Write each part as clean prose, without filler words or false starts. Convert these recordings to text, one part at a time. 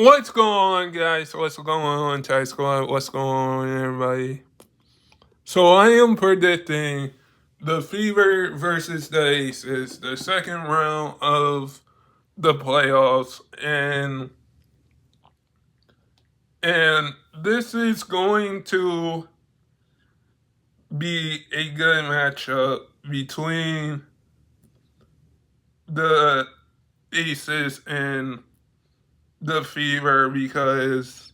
What's going on, guys? What's going on, Thai Squad? What's going on, everybody? So I am predicting the Fever versus the Aces, the second round of the playoffs, and this is going to be a good matchup between the Aces and the Fever because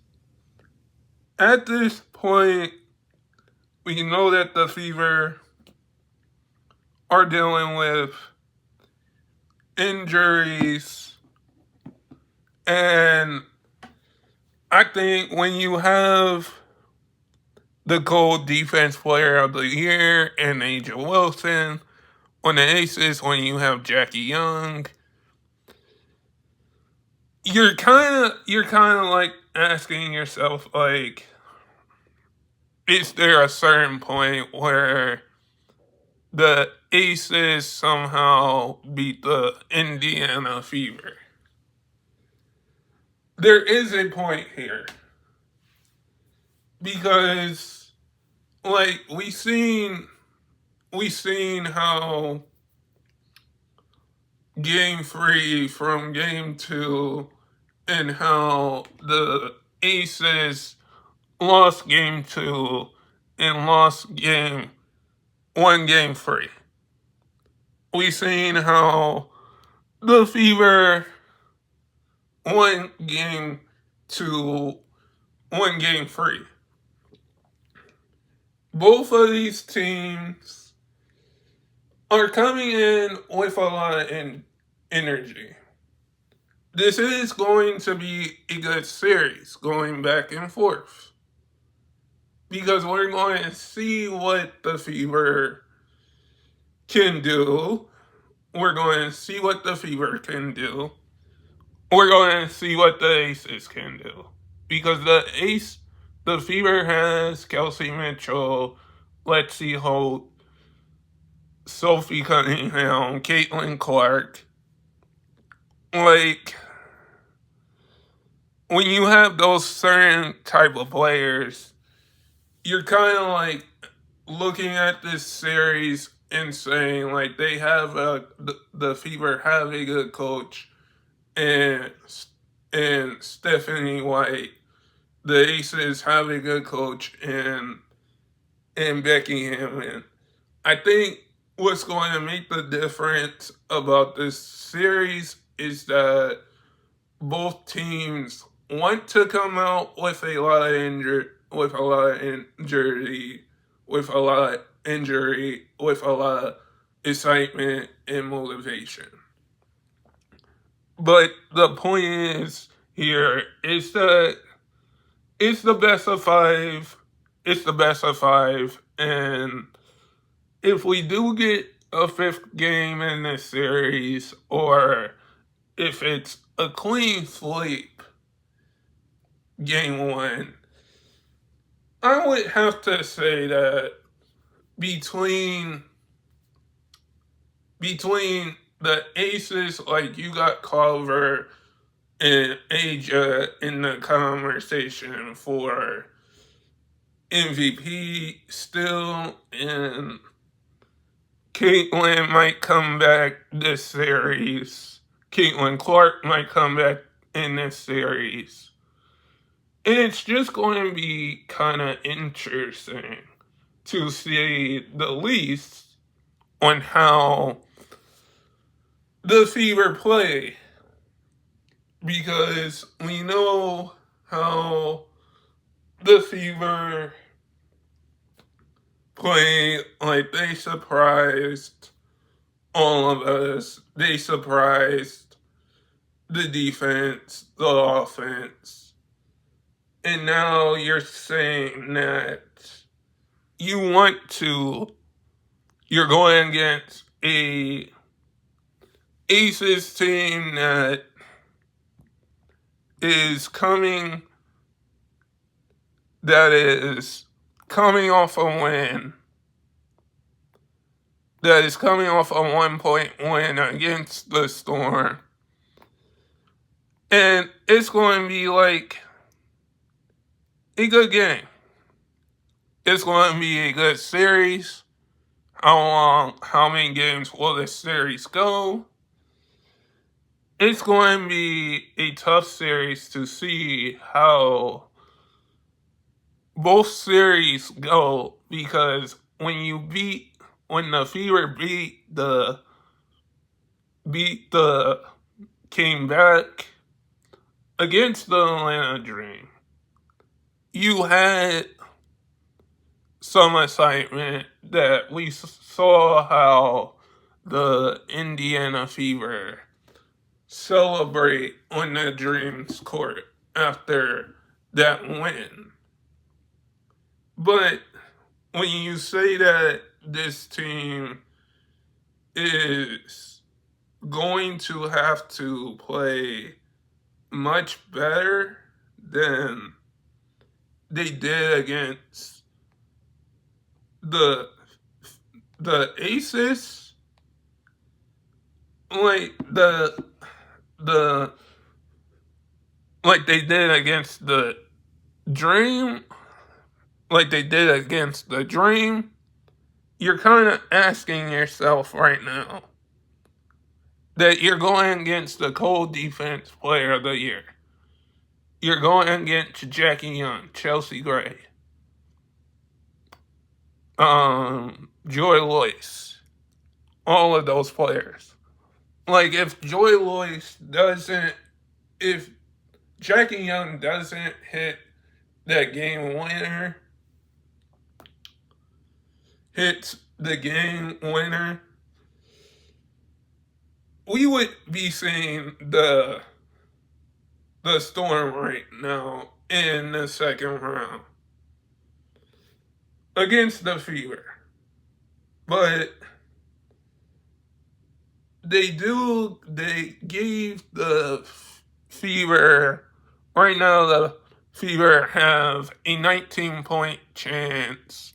at this point we know that the Fever are dealing with injuries, and I think when you have the gold defense player of the year and Angel Wilson on the Aces, when you have Jackie Young, you're kind of like asking yourself, like, is there a certain point where the Aces somehow beat the Indiana Fever? There is a point here because, like, we seen how game 3 from game 2 and how the Aces lost game 2 and lost game 3. We seen how the Fever won game 2, won game 3. Both of these teams are coming in with a lot of energy. This is going to be a good series going back and forth because we're going to see what the Fever can do. We're going to see what the Fever can do. We're going to see what the Aces can do because the Fever has Kelsey Mitchell, Lexi Holt, Sophie Cunningham, Caitlin Clark. Like, when you have those certain type of players, you're kind of like looking at this series and saying, like, the Fever have a good coach, and Stephanie White, the Aces have a good coach, and Becky Hammond. I think what's going to make the difference about this series is that both teams want to come out with a lot of injury, with a lot of excitement and motivation. But the point is here is that it's the best of 5. It's the best of 5, and if we do get a 5th game in this series, or if it's a clean sweep game 1, I would have to say that between the Aces, like, you got Culver and Aja in the conversation for MVP still, and Caitlin might come back this series. Caitlin Clark might come back in this series. And it's just going to be kind of interesting to see the least on how the Fever play. Because we know how the Fever play, like, they surprised all of us. They surprised the defense, the offense. And now you're saying that you're going against a Aces team that is coming off a win, that is coming off a 1-point win against the Storm. And it's going to be like a good game. It's going to be a good series. How many games will this series go? It's going to be a tough series to see how both series go, because when the Fever beat the came back against the Atlanta Dream, you had some excitement that we saw how the Indiana Fever celebrate on the Dreams court after that win. But when you say that this team is going to have to play much better than they did against the Aces, like the like they did against the Dream, you're kind of asking yourself right now that you're going against the cold defense player of the year. You're going against Jackie Young, Chelsea Gray, Joy Loyce, all of those players. Like, if Jackie Young doesn't hit that hits the game winner, we would be seeing the Storm right now in the second round against the Fever. But they gave the Fever, right now the Fever have a 19-point chance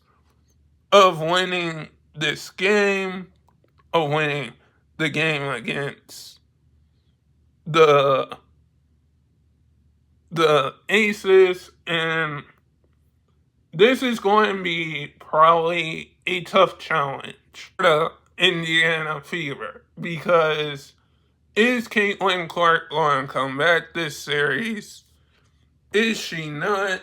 of winning this game, of winning the game against the Aces, and this is going to be probably a tough challenge for the Indiana Fever, because is Caitlin Clark going to come back this series? Is she not?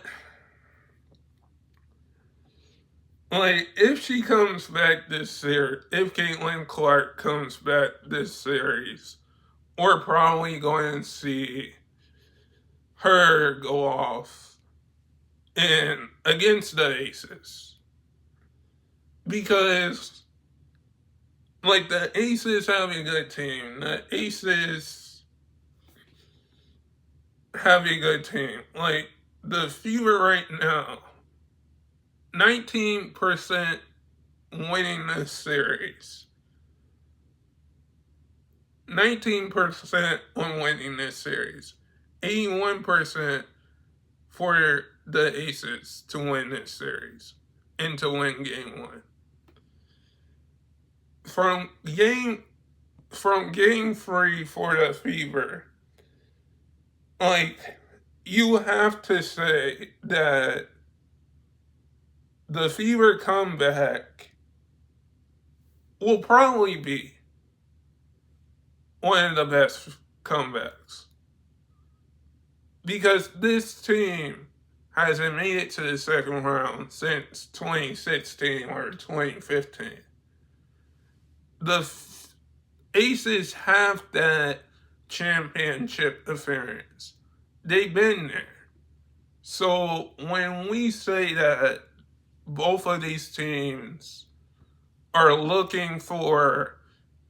Like, if Caitlin Clark comes back this series, we're probably going to see her go off against the Aces. Because, like, the Aces have a good team. Like, the Fever right now, 19% winning this series. 19% on winning this series. 81% for the Aces to win this series and to win game one. From game 3 for the Fever, like, you have to say that the Fever comeback will probably be one of the best comebacks, because this team hasn't made it to the second round since 2016 or 2015. The Aces have that championship appearance. They've been there. So when we say that both of these teams are looking for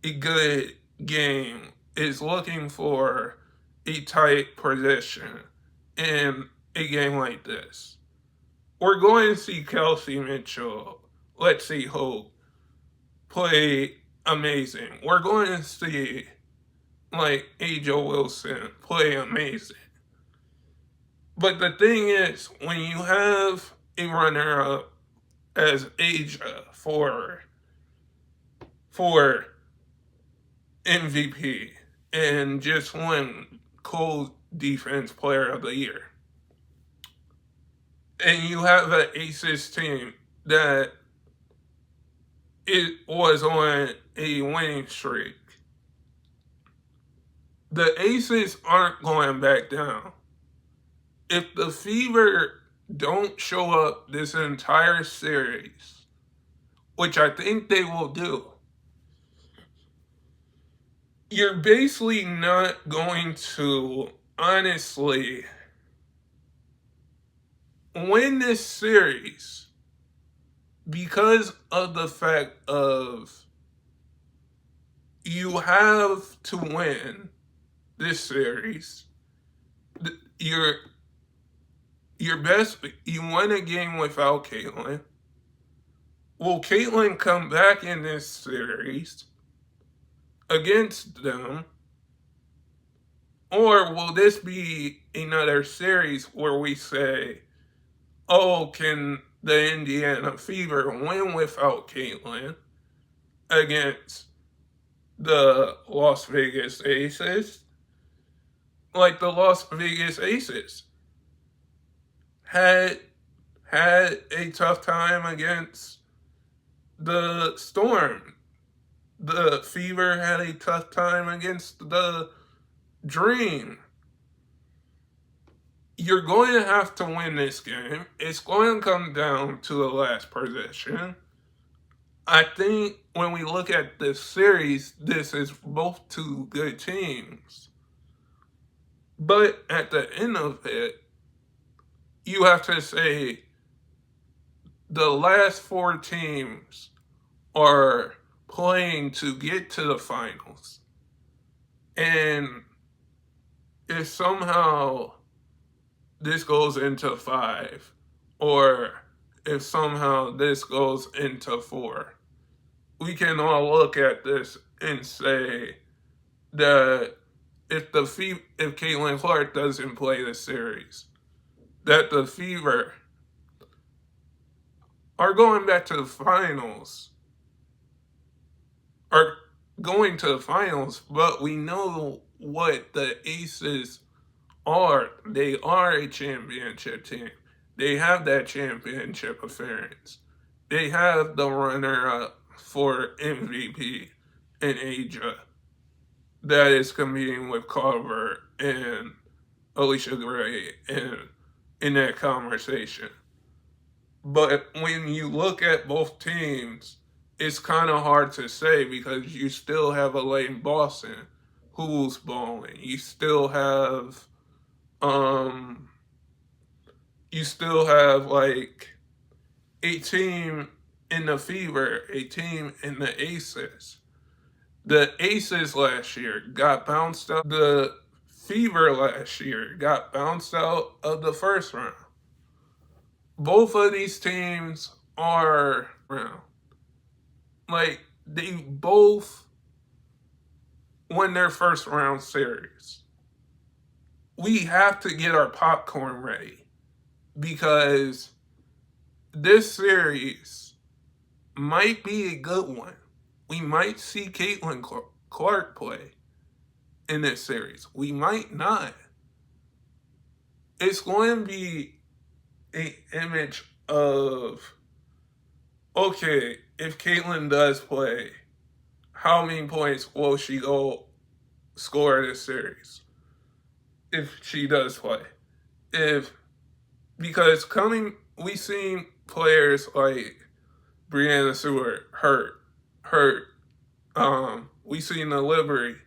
a good game, is looking for a tight position in a game like this, we're going to see Kelsey Mitchell, let's see Hope, play amazing. We're going to see, like, Aja Wilson play amazing. But the thing is, when you have a runner-up as Aja for MVP and just won cold Defense Player of the Year. And you have an Aces team that it was on a winning streak. The Aces aren't going back down. If the Fever don't show up this entire series, which I think they will do, you're basically not going to honestly win this series because of the fact of you have to win this series. Your best, you won a game without Caitlyn. Will Caitlyn come back in this series against them? Or will this be another series where we say, oh, can the Indiana Fever win without Caitlyn against the Las Vegas Aces? Like the Las Vegas Aces had a tough time against the Storm. The Fever had a tough time against the Dream. You're going to have to win this game. It's going to come down to the last possession. I think when we look at this series, this is both two good teams. But at the end of it, you have to say the last four teams are playing to get to the finals. And if somehow this goes into 5, or if somehow this goes into 4, we can all look at this and say that if Caitlin Clark doesn't play the series, that the Fever are going back to the finals, are going to the finals, but we know what the Aces are. They are a championship team. They have that championship appearance. They have the runner-up for MVP in Asia that is competing with Carver and Alicia Gray and in that conversation. But when you look at both teams, it's kind of hard to say because you still have Elaine Boston who's balling. You still have like a team in the Fever, a team in the Aces. The Aces last year got bounced out. The Fever last year got bounced out of the first round. Both of these teams are round. Like they both won their first round series. We have to get our popcorn ready because this series might be a good one. We might see Caitlin Clark play in this series. We might not. It's going to be an image of, okay, if Caitlin does play, how many points will she go score this series? If she does play. Because we've seen players like Brianna Stewart hurt. We seen the Liberty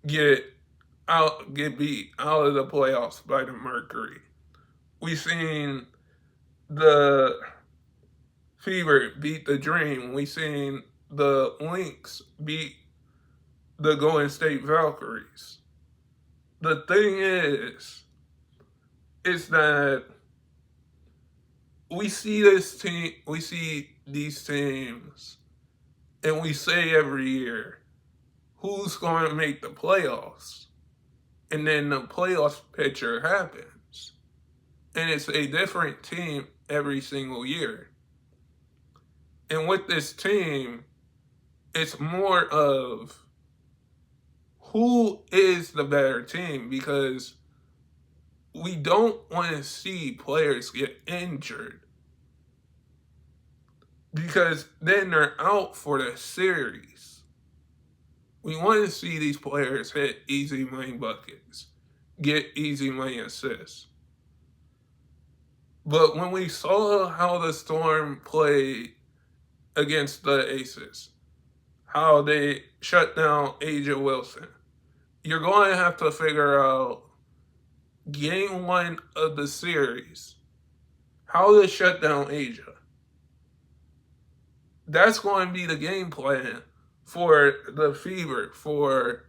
get beat out of the playoffs by the Mercury. We seen the Fever beat the Dream. We seen the Lynx beat the Golden State Valkyries. The thing is that we see these teams, and we say every year, who's going to make the playoffs? And then the playoff picture happens. And it's a different team every single year. And with this team, it's more of who is the better team, because we don't want to see players get injured because then they're out for the series. We want to see these players hit easy money buckets, get easy money assists. But when we saw how the Storm played against the Aces, how they shut down Aja Wilson, you're going to have to figure out game one of the series how to shut down Aja. That's going to be the game plan for the Fever, for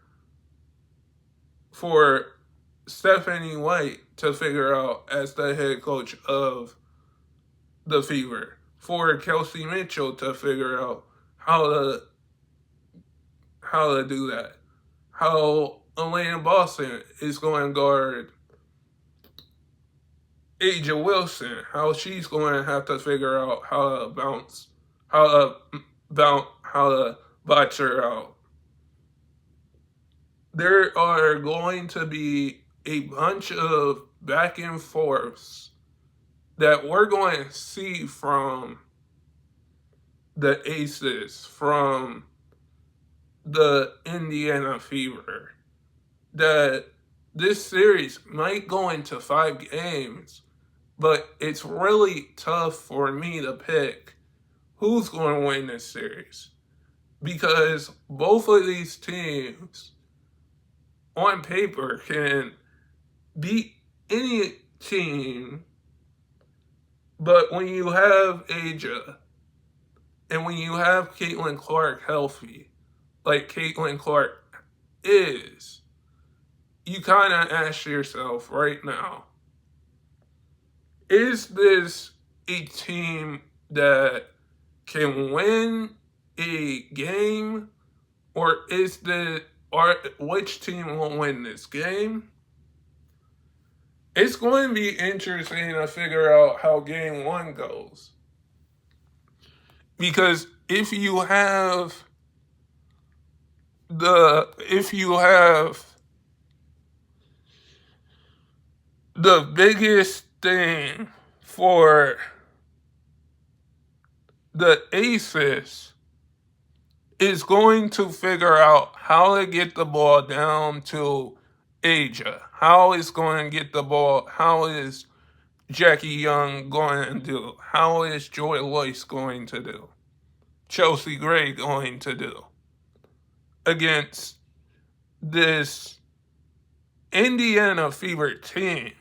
Stephanie White to figure out as the head coach of the Fever, for Kelsey Mitchell to figure out how to do that, how Elena Boston is going to guard Aja Wilson, how she's going to have to figure out how to box her out. There are going to be a bunch of back and forths that we're going to see from the Aces, from the Indiana Fever, that this series might go into 5 games, but it's really tough for me to pick who's going to win this series, because both of these teams on paper can beat any team, but when you have Aja and when you have Caitlin Clark healthy, like Caitlin Clark is, you kind of ask yourself right now, is this a team that can win a game, or which team will win this game? It's going to be interesting to figure out how game one goes. Because if you have the biggest thing for the Aces is going to figure out how to get the ball down to Aja. How is going to get the ball? How is Jackie Young going to do? How is Joy Loyce going to do? Chelsea Gray going to do against this Indiana Fever team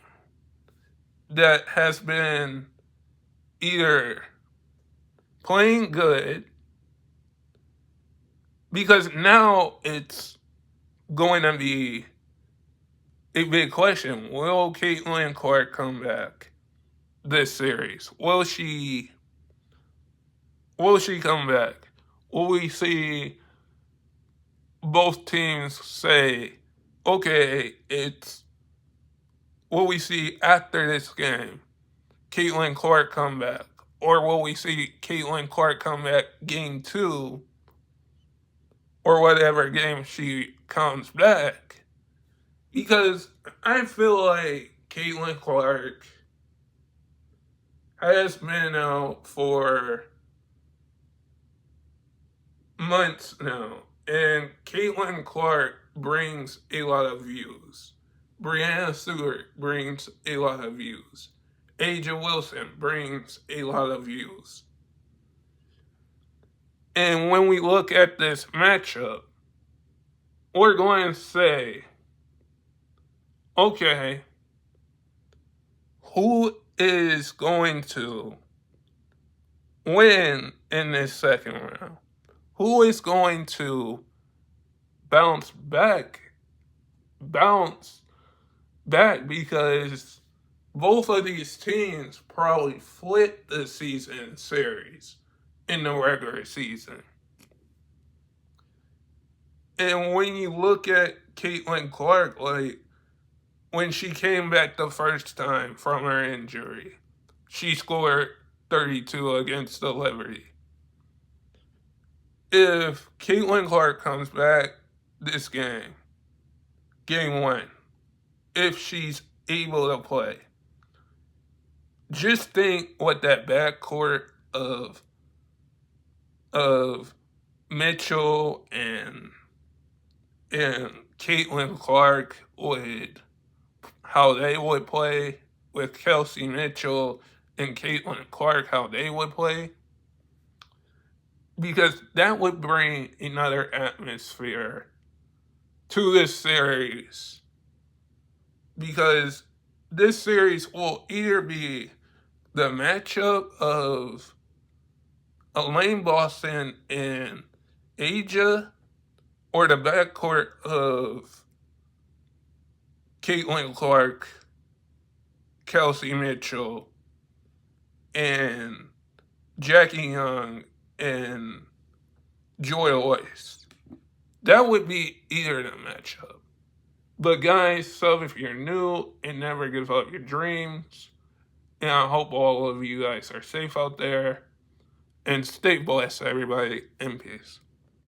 that has been either playing good, because now it's going to be a big question. Will Caitlin Clark come back this series? Will she come back? Will we see both teams say, okay, will we see after this game Caitlin Clark come back? Or will we see Caitlin Clark come back game 2, or whatever game she comes back? Because I feel like Caitlin Clark has been out for months now, and Caitlin Clark brings a lot of views. Brianna Stewart brings a lot of views. Aja Wilson brings a lot of views. And when we look at this matchup, we're going to say, okay, who is going to win in this second round? Who is going to bounce back? Because both of these teams probably flipped the season series in the regular season. And when you look at Caitlin Clark, like, when she came back the first time from her injury, she scored 32 against the Liberty. If Caitlin Clark comes back this game 1, if she's able to play. Just think what that backcourt of Mitchell and Caitlin Clark would, how they would play, with Kelsey Mitchell and Caitlin Clark, how they would play, because that would bring another atmosphere to this series. Because this series will either be the matchup of Elaine Boston and Aja, or the backcourt of Caitlin Clark, Kelsey Mitchell, and Jackie Young and Joy Royce. That would be either the matchup. But guys, sub if you're new and never give up your dreams. And I hope all of you guys are safe out there. And stay blessed, everybody, and peace.